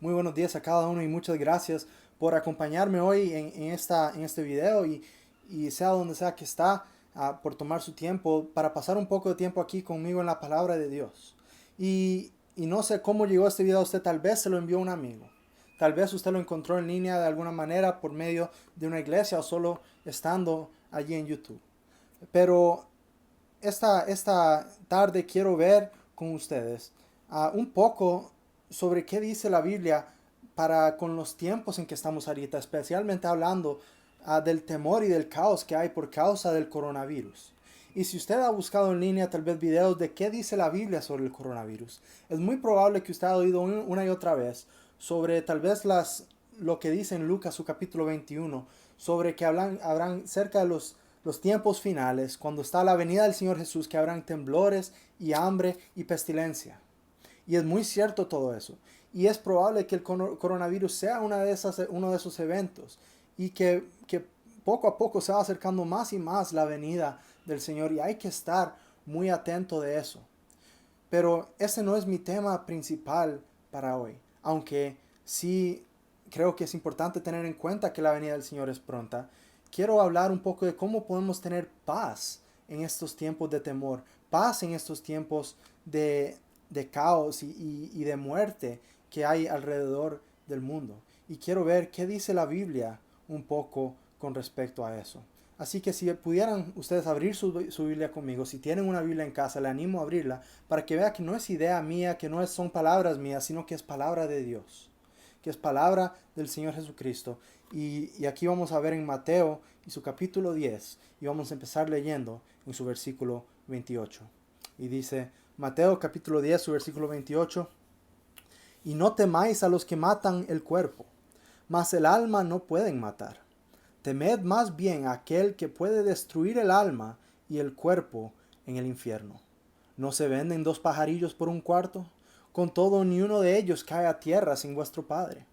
Muy buenos días a cada uno y muchas gracias por acompañarme hoy en este video y sea donde sea que está, por tomar su tiempo para pasar un poco de tiempo aquí conmigo en la palabra de Dios. Y no sé cómo llegó este video a usted, tal vez se lo envió un amigo. Tal vez usted lo encontró en línea de alguna manera por medio de una iglesia o solo estando allí en YouTube. Pero esta tarde quiero ver con ustedes un poco sobre qué dice la Biblia para con los tiempos en que estamos ahorita, especialmente hablando del temor y del caos que hay por causa del coronavirus. Y si usted ha buscado en línea tal vez videos de qué dice la Biblia sobre el coronavirus, es muy probable que usted ha oído una y otra vez sobre tal vez lo que dice en Lucas su capítulo 21, sobre que habrán cerca de los tiempos finales, cuando está la venida del Señor Jesús, que habrán temblores y hambre y pestilencia. Y es muy cierto todo eso. Y es probable que el coronavirus sea uno de esos eventos y que poco a poco se va acercando más y más la venida del Señor y hay que estar muy atento de eso. Pero ese no es mi tema principal para hoy, aunque sí creo que es importante tener en cuenta que la venida del Señor es pronta. Quiero hablar un poco de cómo podemos tener paz en estos tiempos de temor, paz en estos tiempos de caos y de muerte que hay alrededor del mundo. Y quiero ver qué dice la Biblia un poco con respecto a eso. Así que si pudieran ustedes abrir su Biblia conmigo, si tienen una Biblia en casa, le animo a abrirla para que vea que no es idea mía, que no son palabras mías, sino que es palabra de Dios, que es palabra del Señor Jesucristo. Y aquí vamos a ver en Mateo y su capítulo 10 y vamos a empezar leyendo en su versículo 28. Y dice Mateo capítulo 10, su versículo 28, y no temáis a los que matan el cuerpo, mas el alma no pueden matar. Temed más bien a aquel que puede destruir el alma y el cuerpo en el infierno. ¿No se venden dos pajarillos por un cuarto? Con todo, ni uno de ellos cae a tierra sin vuestro Padre.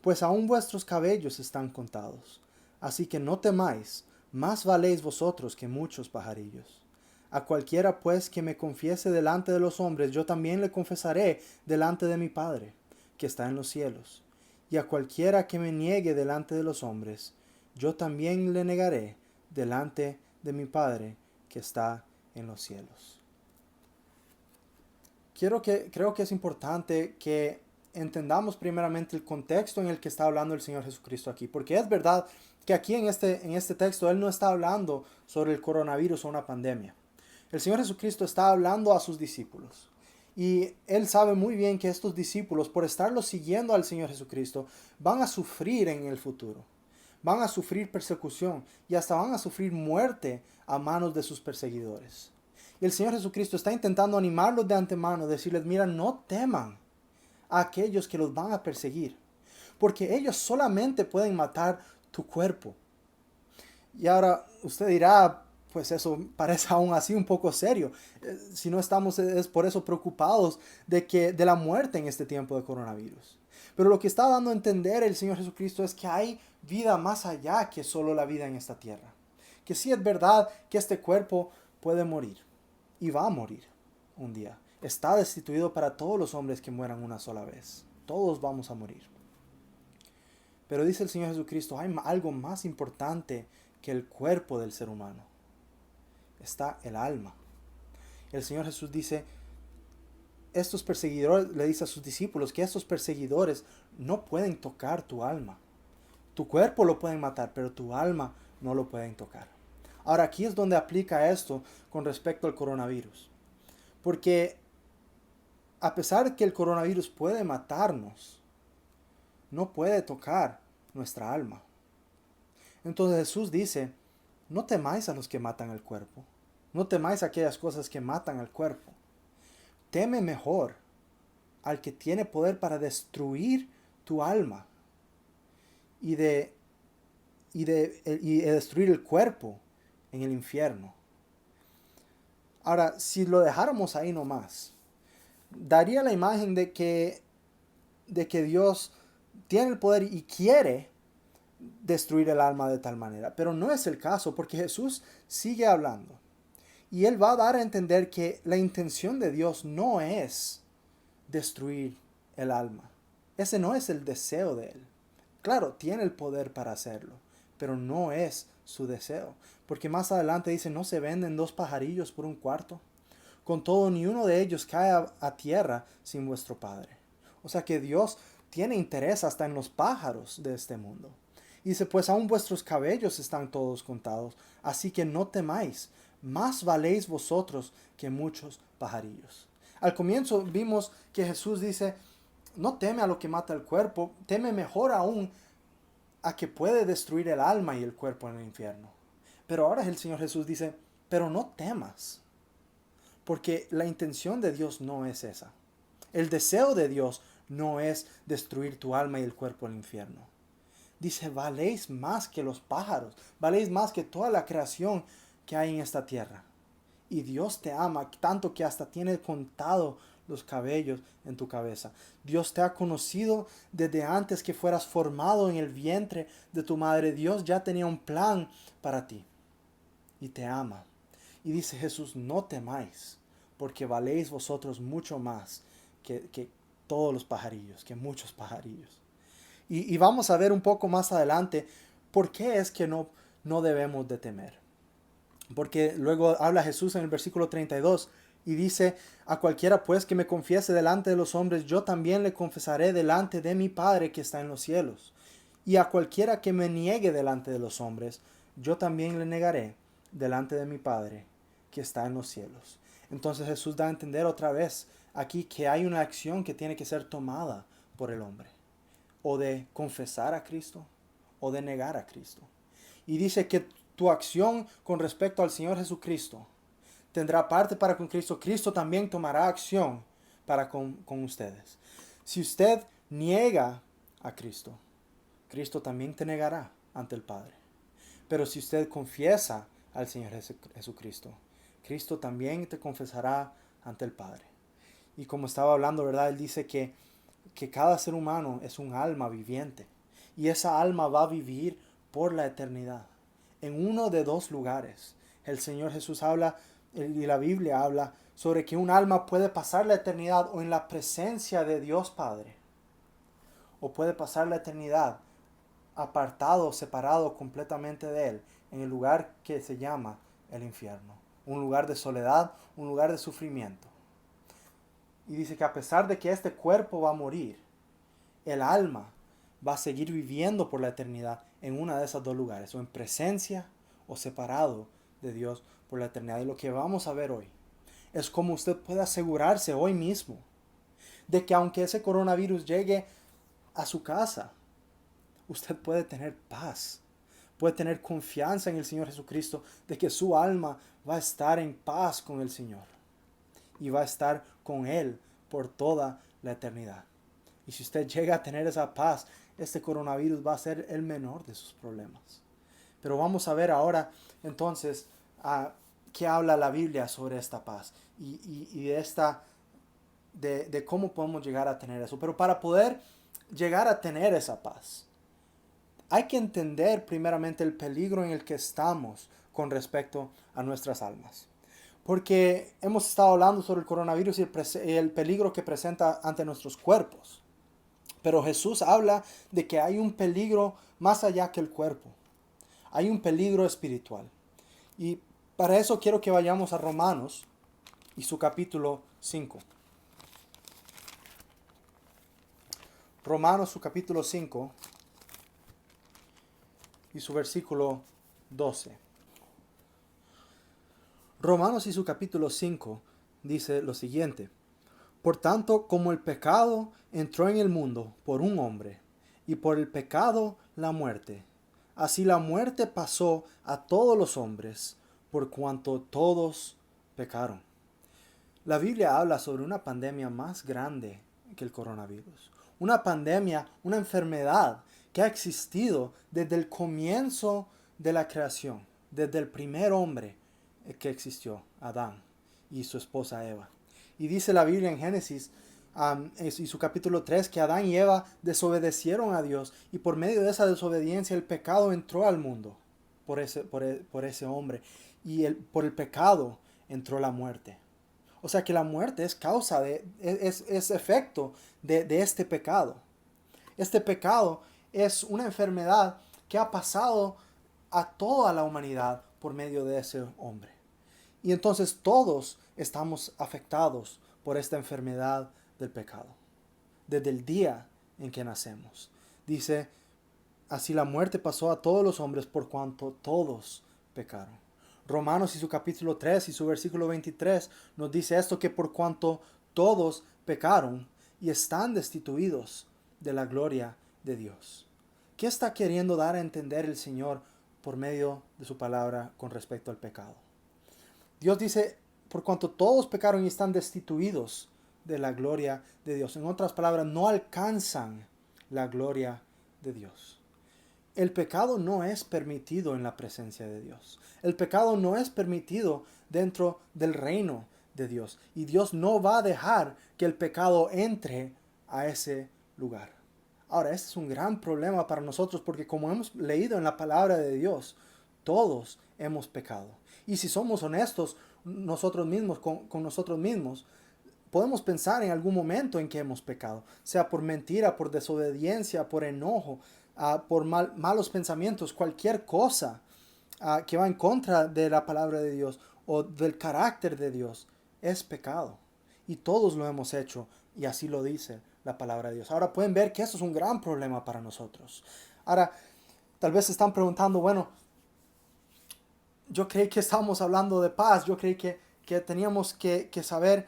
Pues aun vuestros cabellos están contados. Así que no temáis, más valéis vosotros que muchos pajarillos. A cualquiera pues que me confiese delante de los hombres, yo también le confesaré delante de mi Padre, que está en los cielos. Y a cualquiera que me niegue delante de los hombres, yo también le negaré delante de mi Padre, que está en los cielos. Creo que es importante que entendamos primeramente el contexto en el que está hablando el Señor Jesucristo aquí, porque es verdad que aquí en este texto Él no está hablando sobre el coronavirus o una pandemia. El Señor Jesucristo está hablando a sus discípulos. Y Él sabe muy bien que estos discípulos, por estarlo siguiendo al Señor Jesucristo, van a sufrir en el futuro. Van a sufrir persecución y hasta van a sufrir muerte a manos de sus perseguidores. Y el Señor Jesucristo está intentando animarlos de antemano, decirles, mira, no teman a aquellos que los van a perseguir, porque ellos solamente pueden matar tu cuerpo. Y ahora usted dirá, pues eso parece aún así un poco serio. Si no estamos es por eso preocupados de la muerte en este tiempo de coronavirus. Pero lo que está dando a entender el Señor Jesucristo es que hay vida más allá que solo la vida en esta tierra. Que sí es verdad que este cuerpo puede morir y va a morir un día. Está destituido para todos los hombres que mueran una sola vez. Todos vamos a morir. Pero dice el Señor Jesucristo, hay algo más importante que el cuerpo del ser humano. Está el alma. El Señor Jesús dice, estos perseguidores, le dice a sus discípulos que estos perseguidores no pueden tocar tu alma. Tu cuerpo lo pueden matar, pero tu alma no lo pueden tocar. Ahora aquí es donde aplica esto con respecto al coronavirus. Porque a pesar de que el coronavirus puede matarnos, no puede tocar nuestra alma. Entonces Jesús dice, no temáis a los que matan el cuerpo. No temáis a aquellas cosas que matan al cuerpo. Teme mejor al que tiene poder para destruir tu alma y de destruir el cuerpo en el infierno. Ahora, si lo dejáramos ahí nomás, daría la imagen de que Dios tiene el poder y quiere destruir el alma de tal manera. Pero no es el caso porque Jesús sigue hablando. Y Él va a dar a entender que la intención de Dios no es destruir el alma. Ese no es el deseo de Él. Claro, tiene el poder para hacerlo, pero no es su deseo. Porque más adelante dice, ¿no se venden 2 pajarillos por un cuarto? Con todo, ni uno de ellos cae a tierra sin vuestro Padre. O sea que Dios tiene interés hasta en los pájaros de este mundo. Y dice, pues aún vuestros cabellos están todos contados, así que no temáis, más valéis vosotros que muchos pajarillos. Al comienzo vimos que Jesús dice, no teme a lo que mata el cuerpo, teme mejor aún a que puede destruir el alma y el cuerpo en el infierno. Pero ahora el Señor Jesús dice, pero no temas, porque la intención de Dios no es esa. El deseo de Dios no es destruir tu alma y el cuerpo en el infierno. Dice, valéis más que los pájaros, valéis más que toda la creación que hay en esta tierra. Y Dios te ama tanto que hasta tiene contado los cabellos en tu cabeza. Dios te ha conocido desde antes que fueras formado en el vientre de tu madre. Dios ya tenía un plan para ti y te ama. Y dice Jesús, no temáis, porque valéis vosotros mucho más que todos los pajarillos, que muchos pajarillos. Y vamos a ver un poco más adelante por qué es que no debemos de temer. Porque luego habla Jesús en el versículo 32 y dice, a cualquiera pues que me confiese delante de los hombres, yo también le confesaré delante de mi Padre que está en los cielos. Y a cualquiera que me niegue delante de los hombres, yo también le negaré delante de mi Padre que está en los cielos. Entonces Jesús da a entender otra vez aquí que hay una acción que tiene que ser tomada por el hombre. O de confesar a Cristo o de negar a Cristo. Y dice que tu acción con respecto al Señor Jesucristo tendrá parte para con Cristo. Cristo también tomará acción para con ustedes. Si usted niega a Cristo, Cristo también te negará ante el Padre. Pero si usted confiesa al Señor Jesucristo, Cristo también te confesará ante el Padre. Y como estaba hablando, ¿verdad? Él dice que cada ser humano es un alma viviente. Y esa alma va a vivir por la eternidad. En uno de 2 lugares. El Señor Jesús habla, y la Biblia habla, sobre que un alma puede pasar la eternidad o en la presencia de Dios Padre. O puede pasar la eternidad apartado, separado completamente de Él, en el lugar que se llama el infierno. Un lugar de soledad, un lugar de sufrimiento. Y dice que a pesar de que este cuerpo va a morir, el alma va a seguir viviendo por la eternidad en una de esos 2 lugares, o en presencia o separado de Dios por la eternidad. Y lo que vamos a ver hoy es cómo usted puede asegurarse hoy mismo de que aunque ese coronavirus llegue a su casa, usted puede tener paz, puede tener confianza en el Señor Jesucristo, de que su alma va a estar en paz con el Señor y va a estar con Él por toda la eternidad. Y si usted llega a tener esa paz, este coronavirus va a ser el menor de sus problemas. Pero vamos a ver ahora entonces qué habla la Biblia sobre esta paz y de cómo podemos llegar a tener eso. Pero para poder llegar a tener esa paz, hay que entender primeramente el peligro en el que estamos con respecto a nuestras almas. Porque hemos estado hablando sobre el coronavirus y el peligro que presenta ante nuestros cuerpos. Pero Jesús habla de que hay un peligro más allá que el cuerpo. Hay un peligro espiritual. Y para eso quiero que vayamos a Romanos y su capítulo 5. Romanos su capítulo 5 y su versículo 12. Romanos y su capítulo 5 dice lo siguiente. Por tanto, como el pecado entró en el mundo por un hombre, y por el pecado la muerte, así la muerte pasó a todos los hombres, por cuanto todos pecaron. La Biblia habla sobre una pandemia más grande que el coronavirus. Una pandemia, una enfermedad que ha existido desde el comienzo de la creación, desde el primer hombre que existió, Adán y su esposa Eva. Y dice la Biblia en Génesis y su capítulo 3 que Adán y Eva desobedecieron a Dios y por medio de esa desobediencia el pecado entró al mundo por ese hombre y por el pecado entró la muerte. O sea que la muerte es causa es efecto de este pecado. Este pecado es una enfermedad que ha pasado a toda la humanidad por medio de ese hombre. Y entonces todos estamos afectados por esta enfermedad del pecado, desde el día en que nacemos. Dice, así la muerte pasó a todos los hombres por cuanto todos pecaron. Romanos y su capítulo 3 y su versículo 23 nos dice esto, que por cuanto todos pecaron y están destituidos de la gloria de Dios. ¿Qué está queriendo dar a entender el Señor por medio de su palabra con respecto al pecado? Dios dice, por cuanto todos pecaron y están destituidos de la gloria de Dios. En otras palabras, no alcanzan la gloria de Dios. El pecado no es permitido en la presencia de Dios. El pecado no es permitido dentro del reino de Dios. Y Dios no va a dejar que el pecado entre a ese lugar. Ahora, este es un gran problema para nosotros porque, como hemos leído en la palabra de Dios, todos hemos pecado. Y si somos honestos nosotros mismos con nosotros mismos, podemos pensar en algún momento en que hemos pecado, sea por mentira, por desobediencia, por enojo, por malos pensamientos, cualquier cosa que va en contra de la palabra de Dios o del carácter de Dios, es pecado. Y todos lo hemos hecho, y así lo dice la palabra de Dios. Ahora pueden ver que eso es un gran problema para nosotros. Ahora, tal vez se están preguntando, bueno, yo creí que estábamos hablando de paz, yo creí que teníamos que saber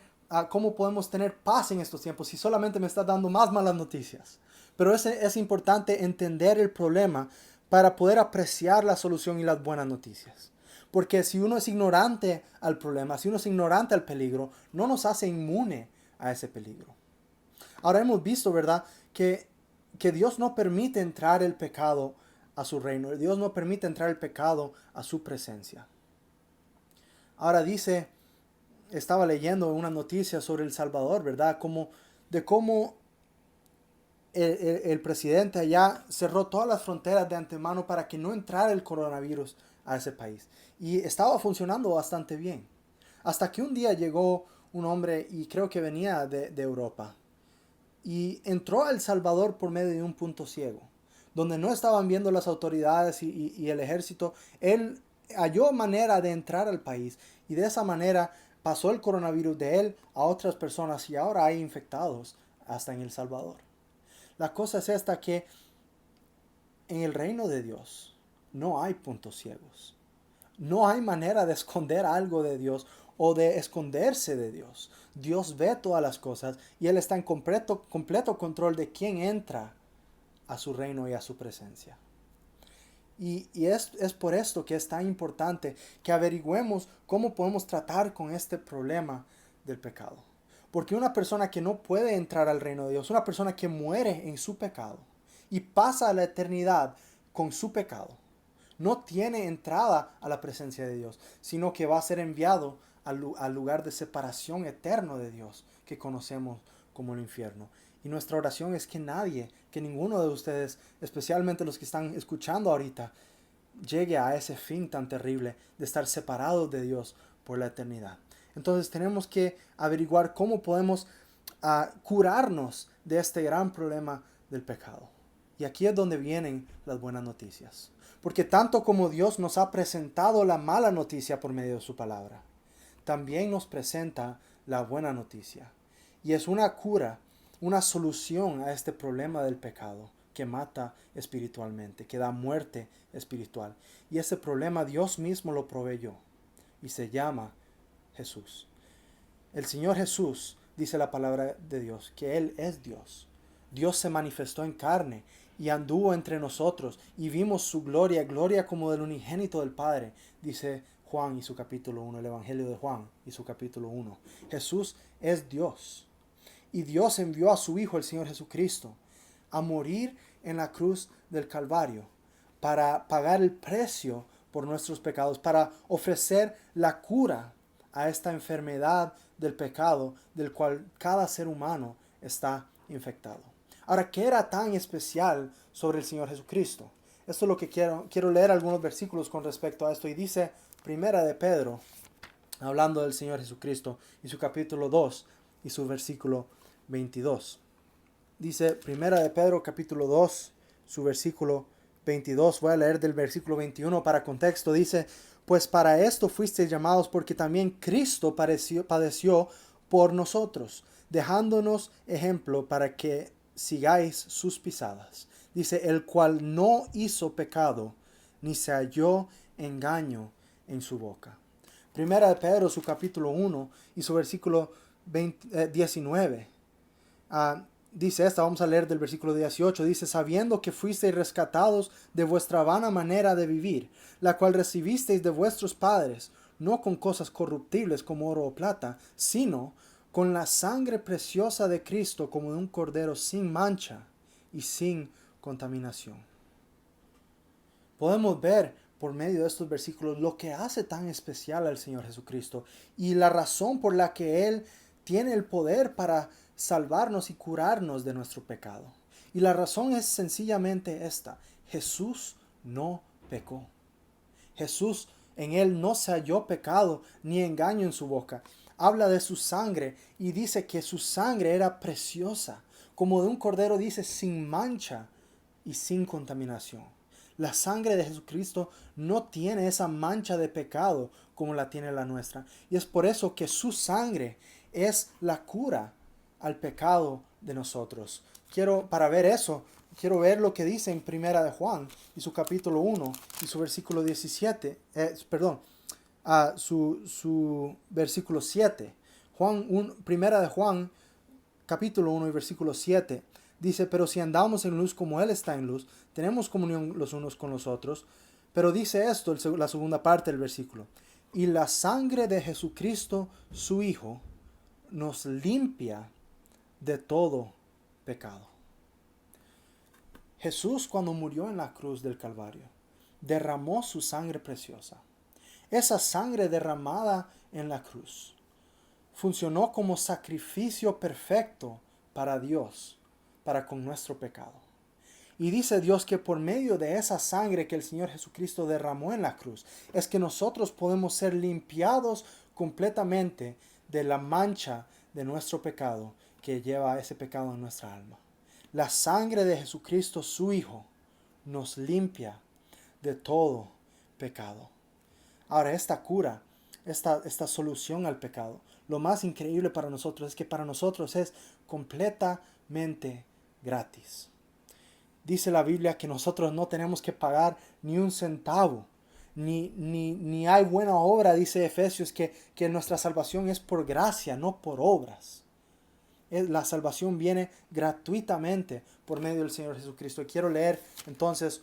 cómo podemos tener paz en estos tiempos, si solamente me está dando más malas noticias. Pero es importante entender el problema para poder apreciar la solución y las buenas noticias. Porque si uno es ignorante al problema, si uno es ignorante al peligro, no nos hace inmune a ese peligro. Ahora hemos visto, ¿verdad?, que Dios no permite entrar el pecado a su reino. Dios no permite entrar el pecado a su presencia. Ahora dice, estaba leyendo una noticia sobre El Salvador, ¿verdad?, de cómo el presidente allá cerró todas las fronteras de antemano para que no entrara el coronavirus a ese país. Y estaba funcionando bastante bien. Hasta que un día llegó un hombre, y creo que venía de Europa, y entró a El Salvador por medio de un punto ciego, donde no estaban viendo las autoridades y el ejército. Él halló manera de entrar al país, y de esa manera pasó el coronavirus de él a otras personas, y ahora hay infectados hasta en El Salvador. La cosa es esta, que en el reino de Dios no hay puntos ciegos. No hay manera de esconder algo de Dios o de esconderse de Dios. Dios ve todas las cosas y Él está en completo control de quién entra a su reino y a su presencia. Y es por esto que es tan importante que averigüemos cómo podemos tratar con este problema del pecado. Porque una persona que no puede entrar al reino de Dios, una persona que muere en su pecado y pasa la eternidad con su pecado, no tiene entrada a la presencia de Dios, sino que va a ser enviado al lugar de separación eterno de Dios, que conocemos como el infierno. Y nuestra oración es que nadie, que ninguno de ustedes, especialmente los que están escuchando ahorita, llegue a ese fin tan terrible de estar separados de Dios por la eternidad. Entonces tenemos que averiguar cómo podemos curarnos de este gran problema del pecado. Y aquí es donde vienen las buenas noticias. Porque tanto como Dios nos ha presentado la mala noticia por medio de su palabra, también nos presenta la buena noticia. Y es una cura, una solución a este problema del pecado que mata espiritualmente, que da muerte espiritual. Y ese problema Dios mismo lo proveyó y se llama Jesús. El Señor Jesús, dice la palabra de Dios, que Él es Dios. Dios se manifestó en carne y anduvo entre nosotros y vimos su gloria, gloria como del unigénito del Padre, dice Juan y su capítulo 1, el Evangelio de Juan y su capítulo 1. Jesús es Dios. Y Dios envió a su Hijo, el Señor Jesucristo, a morir en la cruz del Calvario para pagar el precio por nuestros pecados, para ofrecer la cura a esta enfermedad del pecado del cual cada ser humano está infectado. Ahora, ¿qué era tan especial sobre el Señor Jesucristo? Esto es lo que quiero leer algunos versículos con respecto a esto. Y dice Primera de Pedro, hablando del Señor Jesucristo, y su capítulo 2 y su versículo 22. Dice Primera de Pedro capítulo 2, su versículo 22. Voy a leer del versículo 21 para contexto. Dice, pues para esto fuisteis llamados, porque también Cristo padeció por nosotros, dejándonos ejemplo para que sigáis sus pisadas. Dice, el cual no hizo pecado, ni se halló engaño en su boca. Primera de Pedro, su capítulo 1 y su versículo 19. Dice esta, vamos a leer del versículo 18, dice, sabiendo que fuisteis rescatados de vuestra vana manera de vivir, la cual recibisteis de vuestros padres, no con cosas corruptibles como oro o plata, sino con la sangre preciosa de Cristo como de un cordero sin mancha y sin contaminación. Podemos ver por medio de estos versículos lo que hace tan especial al Señor Jesucristo y la razón por la que Él tiene el poder para salvarnos y curarnos de nuestro pecado. Y la razón es sencillamente esta: Jesús no pecó. Jesús, en Él no se halló pecado ni engaño en su boca. Habla de su sangre y dice que su sangre era preciosa, como de un cordero, dice, sin mancha y sin contaminación. La sangre de Jesucristo no tiene esa mancha de pecado como la tiene la nuestra. Y es por eso que su sangre es la cura al pecado de nosotros. Para ver eso, quiero ver lo que dice en Primera de Juan y su capítulo 1 y su versículo 17, su versículo 7. Primera de Juan, capítulo 1 y versículo 7. Dice, pero si andamos en luz como Él está en luz, tenemos comunión los unos con los otros. Pero dice esto, la segunda parte del versículo. Y la sangre de Jesucristo, su Hijo, nos limpia de todo pecado. Jesús, cuando murió en la cruz del Calvario, derramó su sangre preciosa. Esa sangre derramada en la cruz funcionó como sacrificio perfecto para Dios, para con nuestro pecado. Y dice Dios que por medio de esa sangre que el Señor Jesucristo derramó en la cruz, es que nosotros podemos ser limpiados completamente de la mancha de nuestro pecado que lleva ese pecado en nuestra alma. La sangre de Jesucristo, su Hijo, nos limpia de todo pecado. Ahora, esta cura, esta solución al pecado, lo más increíble para nosotros es que para nosotros es completamente gratis. Dice la Biblia que nosotros no tenemos que pagar ni un centavo, ni hay buena obra, dice Efesios, que nuestra salvación es por gracia, no por obras. La salvación viene gratuitamente por medio del Señor Jesucristo. Y quiero leer entonces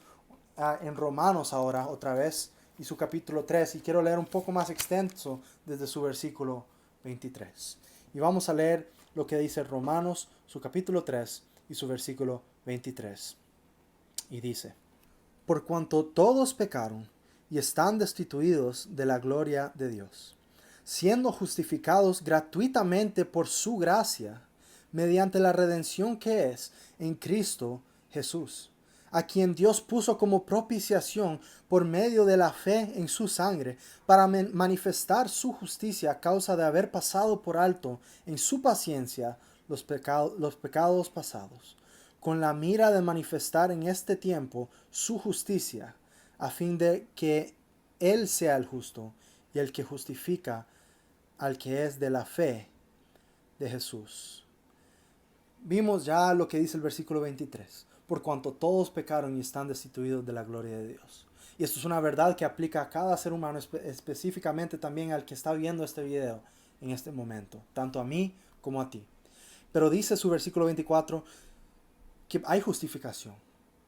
en Romanos ahora otra vez, y su capítulo 3, y quiero leer un poco más extenso desde su versículo 23. Y vamos a leer lo que dice Romanos, su capítulo 3 y su versículo 23. Y dice, por cuanto todos pecaron y están destituidos de la gloria de Dios, siendo justificados gratuitamente por su gracia, mediante la redención que es en Cristo Jesús, a quien Dios puso como propiciación por medio de la fe en su sangre, para manifestar su justicia a causa de haber pasado por alto en su paciencia los pecados pasados, con la mira de manifestar en este tiempo su justicia, a fin de que Él sea el justo y el que justifica al que es de la fe de Jesús. Vimos ya lo que dice el versículo 23. Por cuanto todos pecaron y están destituidos de la gloria de Dios. Y esto es una verdad que aplica a cada ser humano, específicamente también al que está viendo este video en este momento, tanto a mí como a ti. Pero dice su versículo 24 que hay justificación.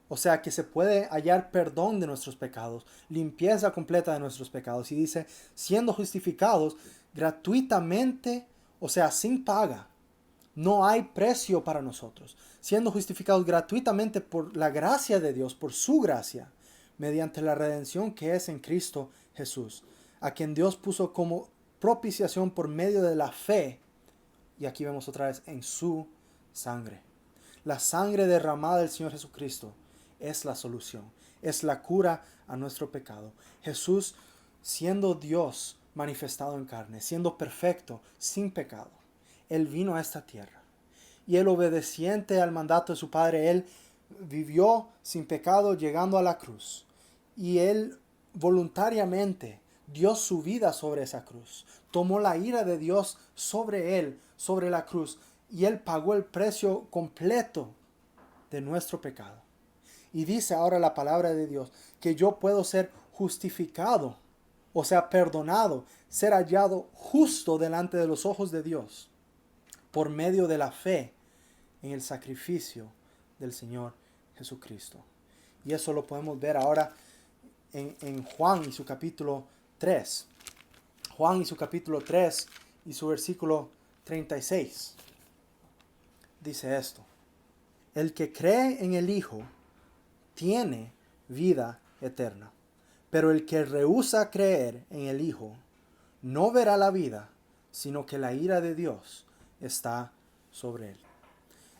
O sea, que se puede hallar perdón de nuestros pecados, limpieza completa de nuestros pecados. Y dice, siendo justificados gratuitamente, o sea, sin paga. No hay precio para nosotros, siendo justificados gratuitamente por la gracia de Dios, por su gracia, mediante la redención que es en Cristo Jesús, a quien Dios puso como propiciación por medio de la fe, y aquí vemos otra vez, en su sangre. La sangre derramada del Señor Jesucristo es la solución, es la cura a nuestro pecado. Jesús, siendo Dios manifestado en carne, siendo perfecto, sin pecado, Él vino a esta tierra y él, obedeciente al mandato de su Padre, él vivió sin pecado llegando a la cruz. Y él voluntariamente dio su vida sobre esa cruz. Tomó la ira de Dios sobre él, sobre la cruz. Y él pagó el precio completo de nuestro pecado. Y dice ahora la palabra de Dios que yo puedo ser justificado, o sea, perdonado, ser hallado justo delante de los ojos de Dios por medio de la fe en el sacrificio del Señor Jesucristo. Y eso lo podemos ver ahora en Juan y su capítulo 3. Juan y su capítulo 3 y su versículo 36. Dice esto: el que cree en el Hijo tiene vida eterna, pero el que rehúsa creer en el Hijo no verá la vida, sino que la ira de Dios está sobre él.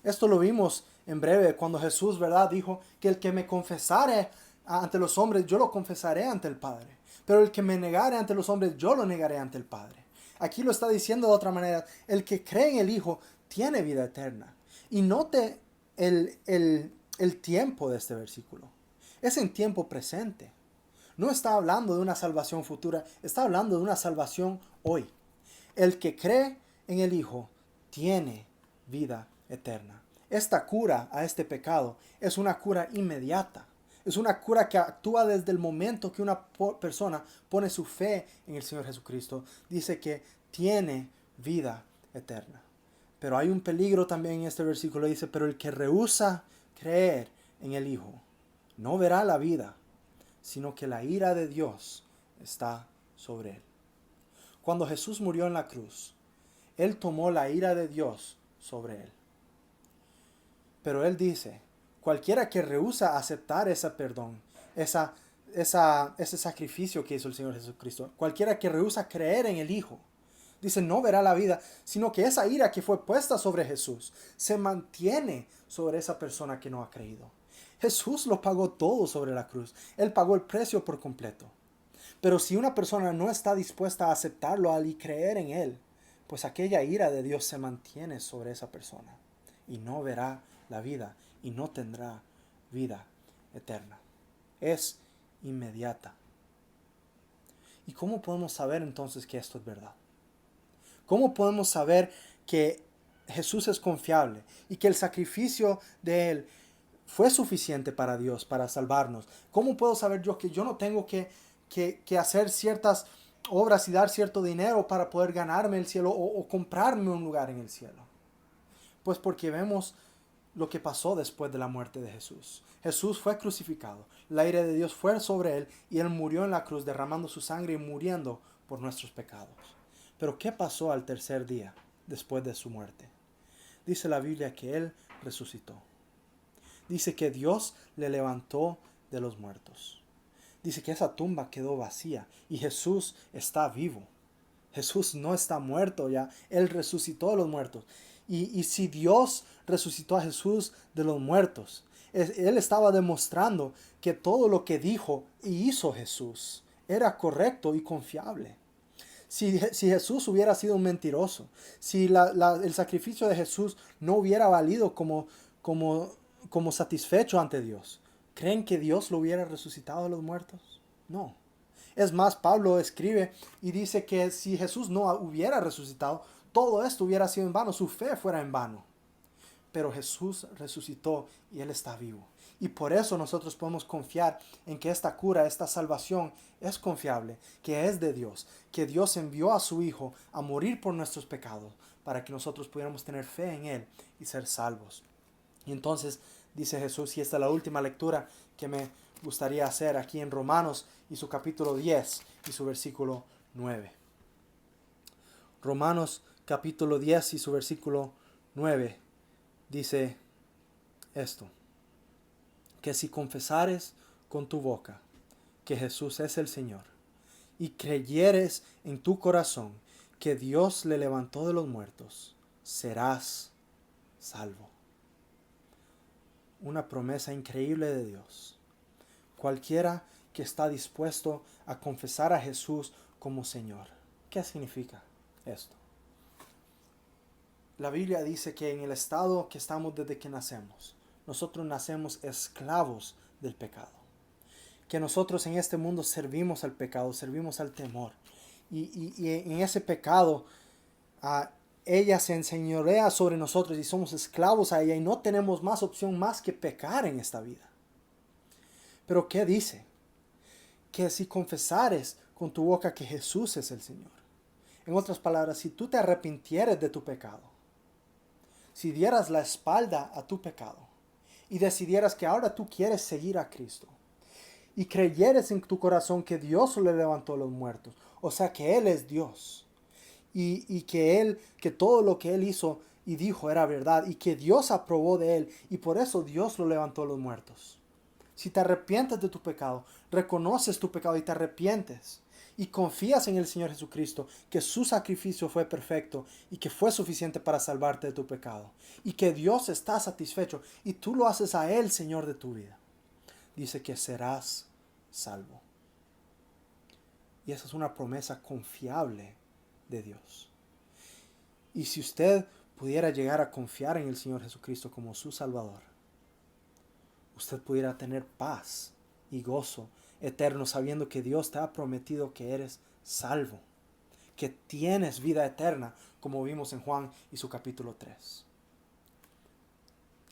Esto lo vimos en breve cuando Jesús, ¿verdad?, dijo que el que me confesare ante los hombres, yo lo confesaré ante el Padre. Pero el que me negare ante los hombres, yo lo negaré ante el Padre. Aquí lo está diciendo de otra manera: el que cree en el Hijo tiene vida eterna. Y note el tiempo de este versículo. Es en tiempo presente. No está hablando de una salvación futura, está hablando de una salvación hoy. El que cree en el Hijo tiene vida eterna. Esta cura a este pecado es una cura inmediata. Es una cura que actúa desde el momento que una persona pone su fe en el Señor Jesucristo. Dice que tiene vida eterna. Pero hay un peligro también en este versículo. Dice: pero el que rehúsa creer en el Hijo no verá la vida, sino que la ira de Dios está sobre él. Cuando Jesús murió en la cruz, él tomó la ira de Dios sobre él. Pero él dice: cualquiera que rehúsa aceptar ese perdón, ese sacrificio que hizo el Señor Jesucristo, cualquiera que rehúsa creer en el Hijo, dice, no verá la vida, sino que esa ira que fue puesta sobre Jesús se mantiene sobre esa persona que no ha creído. Jesús lo pagó todo sobre la cruz. Él pagó el precio por completo. Pero si una persona no está dispuesta a aceptarlo y creer en Él, pues aquella ira de Dios se mantiene sobre esa persona y no verá la vida y no tendrá vida eterna. Es inmediata. ¿Y cómo podemos saber entonces que esto es verdad? ¿Cómo podemos saber que Jesús es confiable y que el sacrificio de Él fue suficiente para Dios, para salvarnos? ¿Cómo puedo saber yo que yo no tengo que hacer ciertas obras y dar cierto dinero para poder ganarme el cielo o comprarme un lugar en el cielo? Pues porque vemos lo que pasó después de la muerte de Jesús. Jesús fue crucificado, la ira de Dios fue sobre Él y Él murió en la cruz derramando su sangre y muriendo por nuestros pecados. Pero ¿qué pasó al tercer día después de su muerte? Dice la Biblia que Él resucitó. Dice que Dios le levantó de los muertos. Dice que esa tumba quedó vacía y Jesús está vivo. Jesús no está muerto ya, Él resucitó de los muertos. Y si Dios resucitó a Jesús de los muertos, Él estaba demostrando que todo lo que dijo y hizo Jesús era correcto y confiable. Si Jesús hubiera sido un mentiroso, si el sacrificio de Jesús no hubiera valido como satisfecho ante Dios, ¿creen que Dios lo hubiera resucitado de los muertos? No. Es más, Pablo escribe y dice que si Jesús no hubiera resucitado, todo esto hubiera sido en vano, su fe fuera en vano. Pero Jesús resucitó y Él está vivo. Y por eso nosotros podemos confiar en que esta cura, esta salvación es confiable, que es de Dios, que Dios envió a su Hijo a morir por nuestros pecados para que nosotros pudiéramos tener fe en Él y ser salvos. Y entonces dice Jesús, y esta es la última lectura que me gustaría hacer aquí en Romanos y su capítulo 10 y su versículo 9. Romanos capítulo 10 y su versículo 9 dice esto: que si confesares con tu boca que Jesús es el Señor y creyeres en tu corazón que Dios le levantó de los muertos, serás salvo. Una promesa increíble de Dios. Cualquiera que está dispuesto a confesar a Jesús como Señor. ¿Qué significa esto? La Biblia dice que en el estado que estamos desde que nacemos, nosotros nacemos esclavos del pecado. Que nosotros en este mundo servimos al pecado, servimos al temor. Y en ese pecado, ella se enseñorea sobre nosotros y somos esclavos a ella y no tenemos más opción más que pecar en esta vida. Pero ¿qué dice? Que si confesares con tu boca que Jesús es el Señor. En otras palabras, si tú te arrepintieres de tu pecado, si dieras la espalda a tu pecado y decidieras que ahora tú quieres seguir a Cristo y creyeres en tu corazón que Dios le levantó a los muertos, o sea que Él es Dios y que todo lo que Él hizo y dijo era verdad y que Dios aprobó de Él y por eso Dios lo levantó a los muertos. Si te arrepientes de tu pecado, reconoces tu pecado y te arrepientes y confías en el Señor Jesucristo, que su sacrificio fue perfecto y que fue suficiente para salvarte de tu pecado, y que Dios está satisfecho y tú lo haces a Él, Señor de tu vida, dice que serás salvo. Y esa es una promesa confiable de Dios. Y si usted pudiera llegar a confiar en el Señor Jesucristo como su Salvador, usted pudiera tener paz y gozo eterno sabiendo que Dios te ha prometido que eres salvo, que tienes vida eterna, como vimos en Juan y su capítulo 3.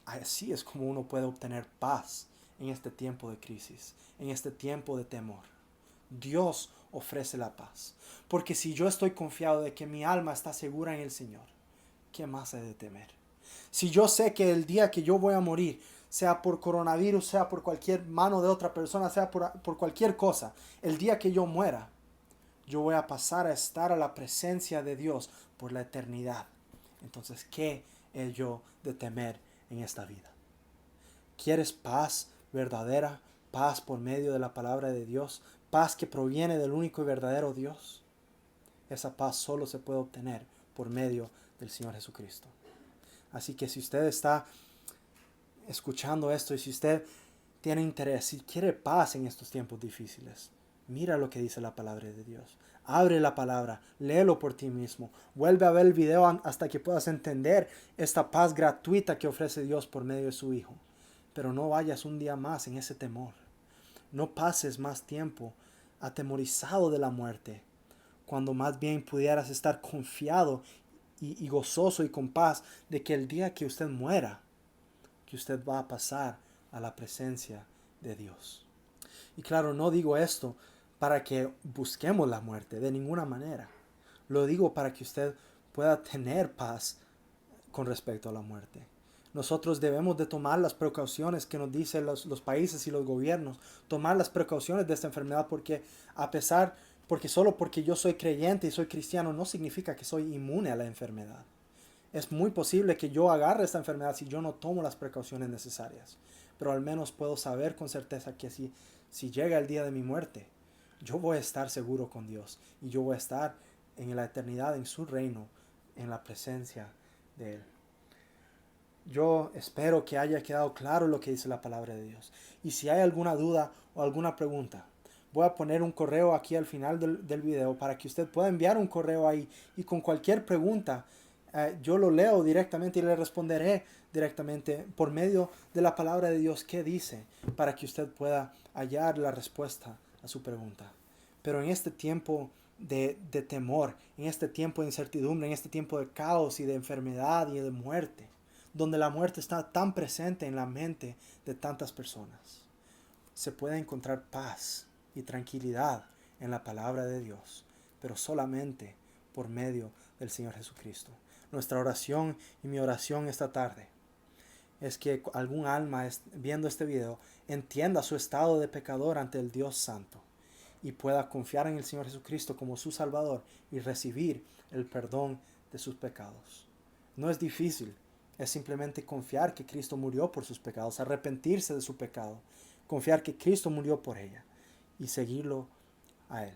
Así es como uno puede obtener paz en este tiempo de crisis, en este tiempo de temor. Dios ofrece la paz. Porque si yo estoy confiado de que mi alma está segura en el Señor, ¿qué más he de temer? Si yo sé que el día que yo voy a morir, sea por coronavirus, sea por cualquier mano de otra persona, sea por cualquier cosa, el día que yo muera, yo voy a pasar a estar a la presencia de Dios por la eternidad. Entonces, ¿qué he yo de temer en esta vida? ¿Quieres paz verdadera? Paz por medio de la palabra de Dios. Paz que proviene del único y verdadero Dios. Esa paz solo se puede obtener por medio del Señor Jesucristo. Así que si usted está escuchando esto y si usted tiene interés, si quiere paz en estos tiempos difíciles, mira lo que dice la palabra de Dios. Abre la palabra, léelo por ti mismo. Vuelve a ver el video hasta que puedas entender esta paz gratuita que ofrece Dios por medio de su Hijo. Pero no vayas un día más en ese temor. No pases más tiempo atemorizado de la muerte, cuando más bien pudieras estar confiado y gozoso y con paz de que el día que usted muera, que usted va a pasar a la presencia de Dios. Y claro, no digo esto para que busquemos la muerte, de ninguna manera. Lo digo para que usted pueda tener paz con respecto a la muerte. Nosotros debemos de tomar las precauciones que nos dicen los países y los gobiernos, tomar las precauciones de esta enfermedad porque solo porque yo soy creyente y soy cristiano no significa que soy inmune a la enfermedad. Es muy posible que yo agarre esta enfermedad si yo no tomo las precauciones necesarias, pero al menos puedo saber con certeza que si llega el día de mi muerte, yo voy a estar seguro con Dios y yo voy a estar en la eternidad en su reino, en la presencia de Él. Yo espero que haya quedado claro lo que dice la palabra de Dios. Y si hay alguna duda o alguna pregunta, voy a poner un correo aquí al final del video para que usted pueda enviar un correo ahí y con cualquier pregunta yo lo leo directamente y le responderé directamente por medio de la palabra de Dios qué dice para que usted pueda hallar la respuesta a su pregunta. Pero en este tiempo de temor, en este tiempo de incertidumbre, en este tiempo de caos y de enfermedad y de muerte, donde la muerte está tan presente en la mente de tantas personas, se puede encontrar paz y tranquilidad en la palabra de Dios, pero solamente por medio del Señor Jesucristo. Nuestra oración y mi oración esta tarde es que algún alma viendo este video entienda su estado de pecador ante el Dios Santo y pueda confiar en el Señor Jesucristo como su Salvador y recibir el perdón de sus pecados. No es difícil, es simplemente confiar que Cristo murió por sus pecados, arrepentirse de su pecado, confiar que Cristo murió por ella y seguirlo a Él.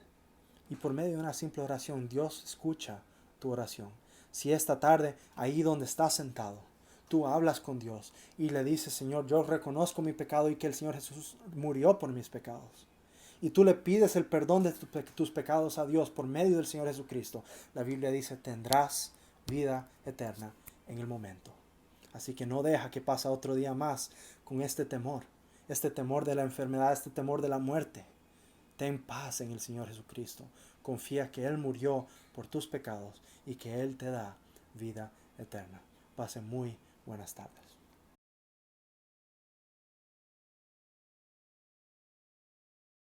Y por medio de una simple oración, Dios escucha tu oración. Si esta tarde, ahí donde estás sentado, tú hablas con Dios y le dices, Señor, yo reconozco mi pecado y que el Señor Jesús murió por mis pecados. Y tú le pides el perdón de tus pecados a Dios por medio del Señor Jesucristo. La Biblia dice, tendrás vida eterna en el momento. Así que no deja que pase otro día más con este temor de la enfermedad, este temor de la muerte. Ten paz en el Señor Jesucristo. Confía que Él murió por tus pecados y que Él te da vida eterna. Pase muy buenas tardes.